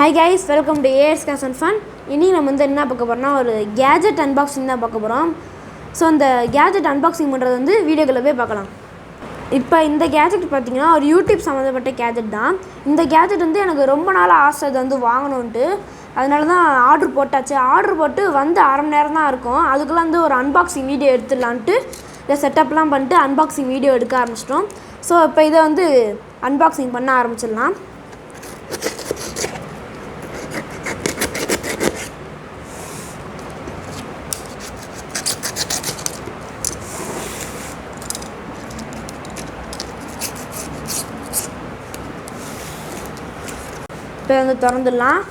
Hi guys, welcome to Hexagon Pen. இன்னைக்கு நம்ம என்ன பார்க்க போறோம்னா ஒரு gadget unboxing தான் பார்க்க போறோம். சோ அந்த gadget unboxing பண்றது வந்து வீடியோக்குள்ள போய் பார்க்கலாம். இப்போ இந்த gadget பாத்தீங்கன்னா ஒரு YouTube சம்பந்தப்பட்ட gadget தான். இந்த gadget வந்து எனக்கு ரொம்ப நாளா ஆசை இது வந்து வாங்கணும்னு. அதனால தான் ஆர்டர் போட்டாச்சு. ஆர்டர் போட்டு வந்து அரை மணி நேரம் தான் இருக்கும். அதுக்குள்ள வந்து ஒரு unboxing வீடியோ எடுத்துடலாம்னு இத செட்டப்லாம் பண்ணிட்டு unboxing வீடியோ எடுக்க ஆரம்பிச்சிட்டோம். சோ இப்போ இத வந்து unboxing பண்ண ஆரம்பிச்சிடலாம். இப்போ வந்து திறந்துடலாம்.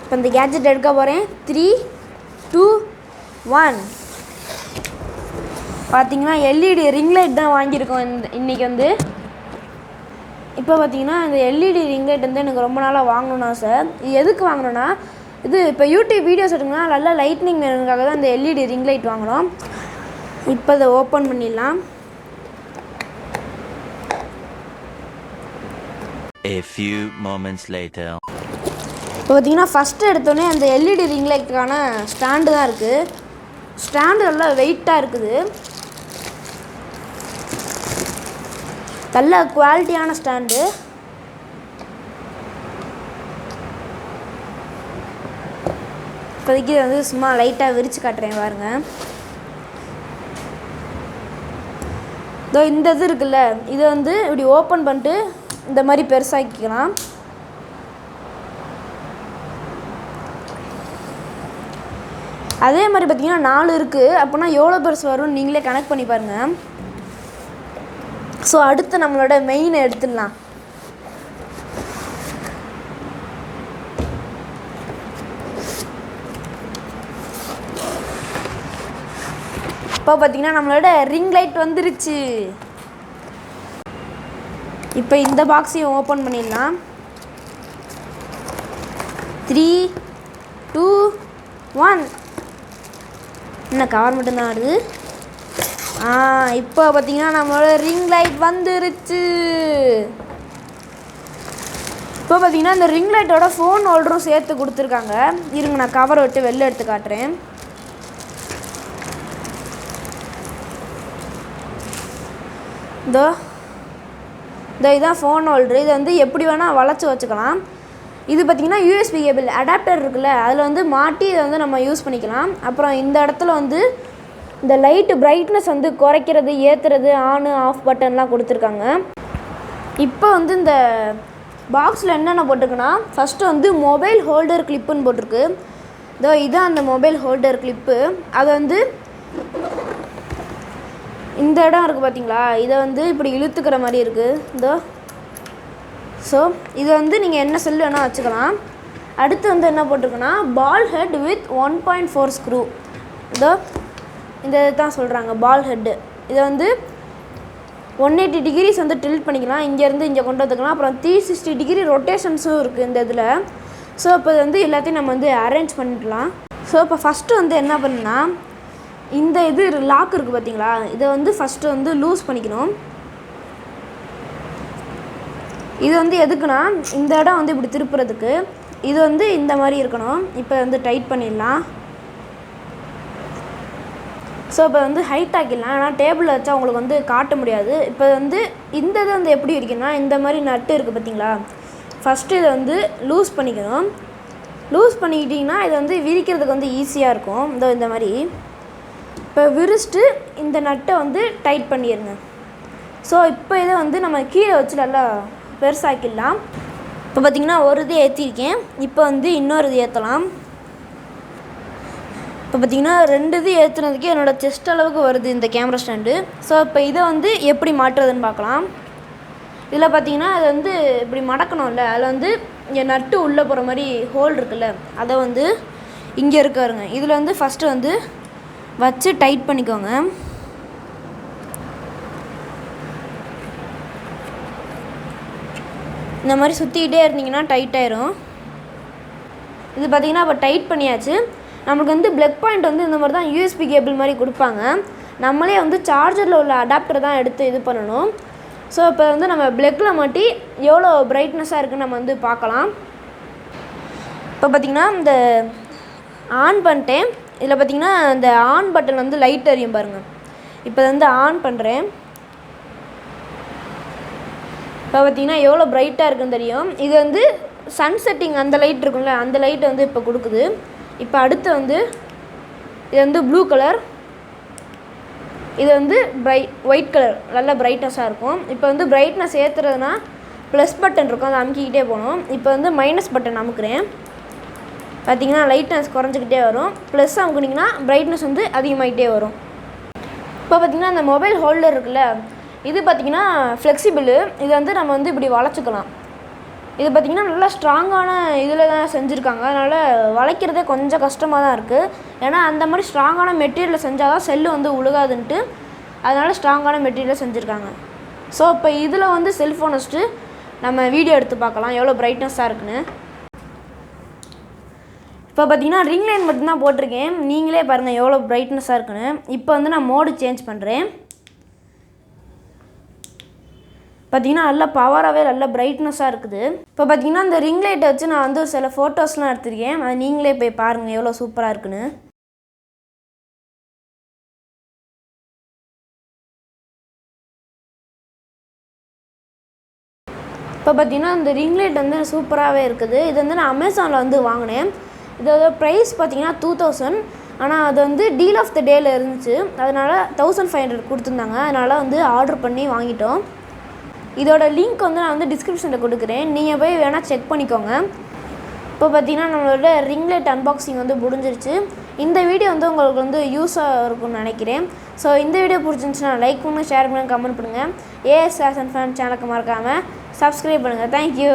இப்போ இந்த கேட்ஜெட் எடுக்க போகிறேன். 3, 2, 1. பார்த்தீங்கன்னா எல்இடி ரிங்லைட் தான் வாங்கியிருக்கோம் இன்றைக்கி வந்து. இப்போ பார்த்தீங்கன்னா இந்த எல்இடி ரிங்லைட் வந்து எனக்கு ரொம்ப நாளாக வாங்கணும்னா சார். இது எதுக்கு வாங்கணுன்னா இது இப்போ யூடியூப் வீடியோஸ் எடுக்கணும்னா நல்லா லைட்னிங் வேணுங்காக தான் இந்த எல்இடி ரிங்லைட் வாங்கணும். இப்போ இதை ஓப்பன் பண்ணிடலாம். A few moments later. இப்போ பார்த்தீங்கன்னா ஃபஸ்ட்டு எடுத்தோடனே அந்த எல்இடி ரிங் லைட்டுக்கான ஸ்டாண்டு தான் இருக்குது. ஸ்டாண்டு நல்லா வெயிட்டாக இருக்குது. நல்ல குவாலிட்டியான ஸ்டாண்டு. இப்போதைக்கு வந்து சும்மா லைட்டாக விரித்து காட்டுறேன் பாருங்க. இதோ இந்த இது இருக்குல்ல, இதை வந்து இப்படி ஓப்பன் பண்ணிட்டு இந்த மாதிரி பெருசாக்கிக்கலாம். அதே மாதிரி பார்த்தீங்கன்னா 4 இருக்குது. அப்படின்னா எவ்வளோ பெருசு வரும்னு நீங்களே கனெக்ட் பண்ணி பாருங்கள். ஸோ அடுத்து நம்மளோட மெயினை எடுத்துடலாம். இப்போ பார்த்தீங்கன்னா நம்மளோட ரிங் லைட் வந்துருச்சு. இப்போ இந்த பாக்ஸையும் ஓப்பன் பண்ணிடலாம். 3, 2, 1. என்ன கவர் மட்டும்தான் வருது. இப்போ பார்த்தீங்கன்னா நம்மளோட ரிங் லைட் வந்துருச்சு. இப்போ பார்த்தீங்கன்னா இந்த ரிங் லைட்டோட ஃபோன் ஹோல்டரும் சேர்த்து கொடுத்துருக்காங்க. இருங்க நான் கவரை விட்டு வெளில எடுத்து காட்டுறேன். இதுதான் ஃபோன் ஹோல்டரு. இது வந்து எப்படி வேணால் வளைச்சி வச்சுக்கலாம். இது பார்த்திங்கன்னா யூஎஸ்பி கேபிள் அடாப்டர் இருக்குல்ல, அதில் வந்து மாட்டி இதை வந்து நம்ம யூஸ் பண்ணிக்கலாம். அப்புறம் இந்த இடத்துல வந்து இந்த லைட்டு பிரைட்னஸ் வந்து குறைக்கிறது, ஏற்றுறது, ஆனு ஆஃப் பட்டன்லாம் கொடுத்துருக்காங்க. இப்போ வந்து இந்த பாக்ஸில் என்னென்ன போட்டிருக்குன்னா ஃபஸ்ட்டு வந்து மொபைல் ஹோல்டர் கிளிப்புன்னு போட்டிருக்கு. இதுதான் அந்த மொபைல் ஹோல்டர் கிளிப்பு. அதை வந்து இந்த இடம் இருக்குது பார்த்தீங்களா, இதை வந்து இப்படி இழுத்துக்கிற மாதிரி இருக்குது. ஸோ இதை வந்து நீங்கள் என்ன செல் வேணால் வச்சுக்கலாம். அடுத்து வந்து என்ன போட்டிருக்குன்னா பால் ஹெட் வித் 1.4 ஸ்க்ரூ. இந்த தான் சொல்கிறாங்க பால் ஹெட்டு. இதை வந்து 180 டிகிரிஸ் வந்து டில்ட் பண்ணிக்கலாம். இங்கேருந்து இங்கே கொண்டு வந்துக்கலாம். அப்புறம் 360 டிகிரி ரொட்டேஷன்ஸும் இருக்குது இந்த இதில். ஸோ இப்போ இது வந்து எல்லாத்தையும் நம்ம வந்து அரேஞ்ச் பண்ணிக்கலாம். ஸோ இப்போ ஃபஸ்ட்டு வந்து என்ன பண்ணுன்னா இந்த இது லாக் இருக்குது பார்த்தீங்களா, இதை வந்து ஃபஸ்ட்டு வந்து லூஸ் பண்ணிக்கணும். இது வந்து எதுக்குன்னா இந்த இடம் வந்து இப்படி திருப்புறதுக்கு. இது வந்து இந்த மாதிரி இருக்கணும். இப்போ வந்து டைட் பண்ணிடலாம். ஸோ இப்போ வந்து ஹைட் ஆக்கிடலாம். ஆனால் டேபிளில் வச்சா உங்களுக்கு வந்து காட்ட முடியாது. இப்போ வந்து இந்த இது வந்து எப்படி இருக்குன்னா இந்த மாதிரி நட்டு இருக்குது பார்த்தீங்களா, ஃபஸ்ட்டு இதை வந்து லூஸ் பண்ணிக்கணும். லூஸ் பண்ணிக்கிட்டிங்கன்னா இது வந்து விரிக்கிறதுக்கு வந்து ஈஸியாக இருக்கும். இந்த மாதிரி இப்போ விரிச்சிட்டு இந்த நட்டை வந்து டைட் பண்ணிடுங்க. ஸோ இப்போ இதை வந்து நம்ம கீழே வச்சு நல்லா பெருசாக்கிடலாம். இப்போ பார்த்திங்கன்னா ஒரு இது ஏற்றிருக்கேன். இப்போ வந்து இன்னொரு இது ஏற்றலாம். இப்போ பார்த்திங்கன்னா 2 இது ஏற்றுனதுக்கே என்னோடய செஸ்ட் அளவுக்கு வருது இந்த கேமரா ஸ்டாண்டு. ஸோ இப்போ இதை வந்து எப்படி மாட்டுறதுன்னு பார்க்கலாம். இதில் பார்த்திங்கன்னா அது வந்து இப்படி மடக்கணும்ல, அதில் வந்து இங்கே நட்டு உள்ளே போகிற மாதிரி ஹோல் இருக்குல்ல, அதை வந்து இங்கே இருக்காருங்க. இதில் வந்து ஃபஸ்ட்டு வந்து வச்சு டைட் பண்ணிக்கோங்க. இந்த மாதிரி சுற்றிக்கிட்டே இருந்தீங்கன்னா டைட் ஆயிரும். இது பார்த்திங்கன்னா இப்போ டைட் பண்ணியாச்சு. நம்மளுக்கு வந்து ப்ளக் பாயிண்ட் வந்து இந்த மாதிரி தான் யூஎஸ்பி கேபிள் மாதிரி கொடுப்பாங்க. நம்மளே வந்து சார்ஜரில் உள்ள அடாப்டர் தான் எடுத்து இது பண்ணணும். ஸோ இப்போ வந்து நம்ம ப்ளக்கில் மாட்டி எவ்வளோ பிரைட்னஸாக இருக்குதுன்னு நம்ம வந்து பார்க்கலாம். இப்போ பார்த்திங்கன்னா இந்த ஆன் பண்ணிட்டேன். இதில் பார்த்திங்கன்னா இந்த ஆன் பட்டன் வந்து லைட் எரியும் பாருங்கள். இப்போ வந்து ஆன் பண்ணுறேன். இப்போ பார்த்திங்கன்னா எவ்வளோ பிரைட்டாக இருக்குன்னு தெரியும். இது வந்து சன் செட்டிங் அந்த லைட் இருக்கும்ல, அந்த லைட் வந்து இப்போ கொடுக்குது. இப்போ அடுத்து வந்து இது வந்து ப்ளூ கலர், இது வந்து ஒயிட் கலர், நல்ல பிரைட்னஸாக இருக்கும். இப்போ வந்து பிரைட்னஸ் ஏற்றுறதுனா ப்ளஸ் பட்டன் இருக்கும், அதை அமுக்கிக்கிட்டே போகணும். இப்போ வந்து மைனஸ் பட்டன் அமுக்குறேன். பார்த்திங்கன்னா லைட்னஸ் குறைஞ்சிக்கிட்டே வரும். ப்ளஸ் அமுக்குனிங்கன்னா பிரைட்னஸ் வந்து அதிகமாகிட்டே வரும். இப்போ பார்த்திங்கன்னா அந்த மொபைல் ஹோல்டர் இருக்குல்ல, இது பார்த்திங்கன்னா ஃப்ளெக்சிபிள். இது வந்து நம்ம வந்து இப்படி வளைச்சிக்கலாம். இது பார்த்திங்கன்னா நல்லா ஸ்ட்ராங்கான இதில் தான் செஞ்சுருக்காங்க. அதனால் வளைக்கிறதே கொஞ்சம் கஷ்டமாக தான் இருக்குது. ஏன்னா அந்த மாதிரி ஸ்ட்ராங்கான மெட்டீரியலில் செஞ்சால் தான் செல்லு வந்து உழுகாதுன்ட்டு அதனால் ஸ்ட்ராங்கான மெட்டீரியலில் செஞ்சுருக்காங்க. ஸோ இப்போ இதில் வந்து செல்ஃபோன் வச்சுட்டு நம்ம வீடியோ எடுத்து பார்க்கலாம் எவ்வளோ பிரைட்னஸாக இருக்குன்னு. இப்போ பார்த்திங்கன்னா ரிங் லைட் மட்டும்தான் போட்டிருக்கேன். நீங்களே பாருங்கள் எவ்வளோ பிரைட்னஸாக இருக்குன்னு. இப்போ வந்து நான் மோடு சேஞ்ச் பண்ணுறேன். பார்த்திங்கன்னா நல்லா பவராகவே நல்ல பிரைட்னஸாக இருக்குது. இப்போ பார்த்திங்கன்னா இந்த ரிங் லைட்டை வச்சு நான் வந்து சில ஃபோட்டோஸ்லாம் எடுத்திருக்கேன். அது நீங்களே போய் பாருங்கள் எவ்வளோ சூப்பராக இருக்குன்னு. இப்போ பார்த்திங்கன்னா இந்த ரிங் லைட் வந்து சூப்பராகவே இருக்குது. இது வந்து நான் அமேசானில் வந்து வாங்கினேன். இதோட ப்ரைஸ் பார்த்திங்கன்னா 2000. ஆனால் அது வந்து டீல் ஆஃப் த டேயில் இருந்துச்சு. அதனால் 1500 கொடுத்துருந்தாங்க. அதனால் வந்து ஆர்டர் பண்ணி வாங்கிட்டோம். இதோட லிங்க் வந்து நான் வந்து டிஸ்கிரிப்ஷனில் கொடுக்குறேன். நீங்கள் போய் வேணால் செக் பண்ணிக்கோங்க. இப்போ பார்த்திங்கன்னா நம்மளோட ரிங் லைட் அன்பாக்சிங் வந்து முடிஞ்சிருச்சு. இந்த வீடியோ வந்து உங்களுக்கு வந்து யூஸாக இருக்கும்னு நினைக்கிறேன். ஸோ இந்த வீடியோ பிடிச்சிருந்துச்சுன்னா லைக் பண்ணுங்கள், ஷேர் பண்ணுங்கள், கமெண்ட் பண்ணுங்கள். ஏஎஸ் ஃபேஷன் ஃபேன் சேனலுக்கு மறக்காமல் சப்ஸ்கிரைப் பண்ணுங்கள். தேங்க்யூ.